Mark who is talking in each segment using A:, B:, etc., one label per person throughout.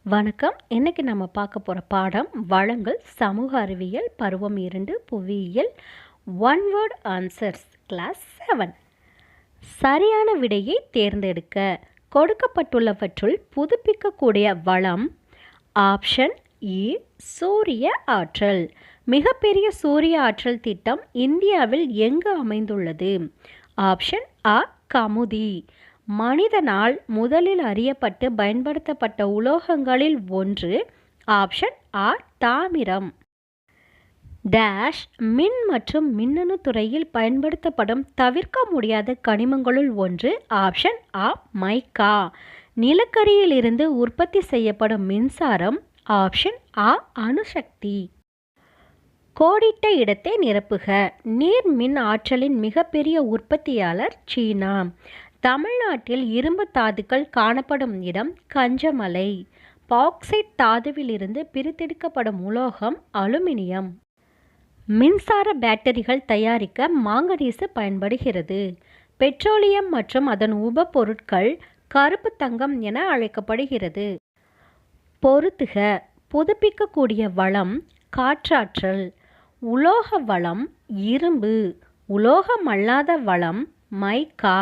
A: வணக்கம். இன்னைக்கு நம்ம பார்க்க போகிற பாடம் வளங்கள் சமூக அறிவியல் பருவம் 2 புவியியல் ஒன் வேர்ட் ஆன்சர்ஸ் கிளாஸ் 7. சரியான விடையை தேர்ந்தெடுக்க. கொடுக்கப்பட்டுள்ளவற்றுள் புதுப்பிக்கக்கூடிய வளம். ஆப்ஷன் ஏ சூரிய ஆற்றல். மிகப்பெரிய சூரிய ஆற்றல் திட்டம் இந்தியாவில் எங்கு அமைந்துள்ளது? ஆப்ஷன் ஆ கமுதி. மனிதனால் முதலில் அறியப்பட்டு பயன்படுத்தப்பட்ட உலோகங்களில் ஒன்று. ஆப்ஷன் ஆ தாமிரம். டேஷ் மின் மற்றும் மின்னணு துறையில் பயன்படுத்தப்படும் தவிர்க்க முடியாத கனிமங்களுள் ஒன்று. ஆப்ஷன் ஆ மைக்கா. நிலக்கரியிலிருந்து உற்பத்தி செய்யப்படும் மின்சாரம். ஆப்ஷன் ஆ அணுசக்தி. கோடிட்ட இடத்தை நிரப்புக. நீர் மின் ஆற்றலின் மிகப்பெரிய உற்பத்தியாளர் சீனா. தமிழ்நாட்டில் இரும்பு தாதுக்கள் காணப்படும் இடம் கஞ்சமலை. பாக்சைட் தாதுவிலிருந்து பிரித்தெடுக்கப்படும் உலோகம் அலுமினியம். மின்சார பேட்டரிகள் தயாரிக்க மாங்கனீசு பயன்படுகிறது. பெட்ரோலியம் மற்றும் அதன் உப பொருட்கள் கருப்பு தங்கம் என அழைக்கப்படுகிறது. பொறுத்துக. புதுப்பிக்கக்கூடிய வளம் காற்றாற்றல். உலோக வளம் இரும்பு. உலோகமல்லாத வளம் மைக்கா.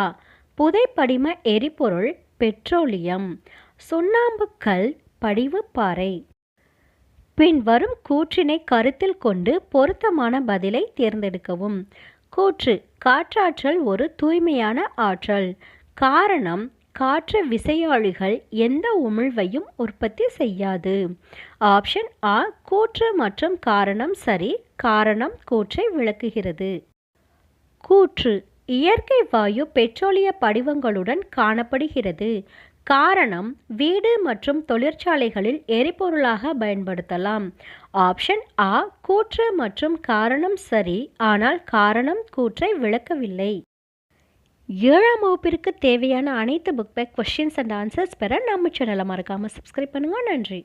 A: புதைப்படிம எரிபொருள் பெட்ரோலியம். சுண்ணாம்புக்கல் படிவுப்பாறை. பின்வரும் கூற்றினை கருத்தில் கொண்டு பொருத்தமான பதிலை தேர்ந்தெடுக்கவும். கூற்று காற்றாற்றல் ஒரு தூய்மையான ஆற்றல். காரணம் காற்று விசையாழிகள் எந்த உமிழ்வையும் உற்பத்தி செய்யாது. ஆப்ஷன் ஆ கூற்று மற்றும் காரணம் சரி. காரணம் கூற்றை விளக்குகிறது. கூற்று இயற்கை வாயு பெட்ரோலிய படிவங்களுடன் காணப்படுகிறது. காரணம் வீடு மற்றும் தொழிற்சாலைகளில் எரிபொருளாக பயன்படுத்தலாம். ஆப்ஷன் ஆ கூற்று மற்றும் காரணம் சரி. ஆனால் காரணம் கூற்றை விளக்கவில்லை. 7ஆம் வகுப்பிற்கு தேவையான அனைத்து book back questions and answers பெற நம்ம சேனலை மறக்காமல் சப்ஸ்கிரைப் பண்ணுங்க. நன்றி.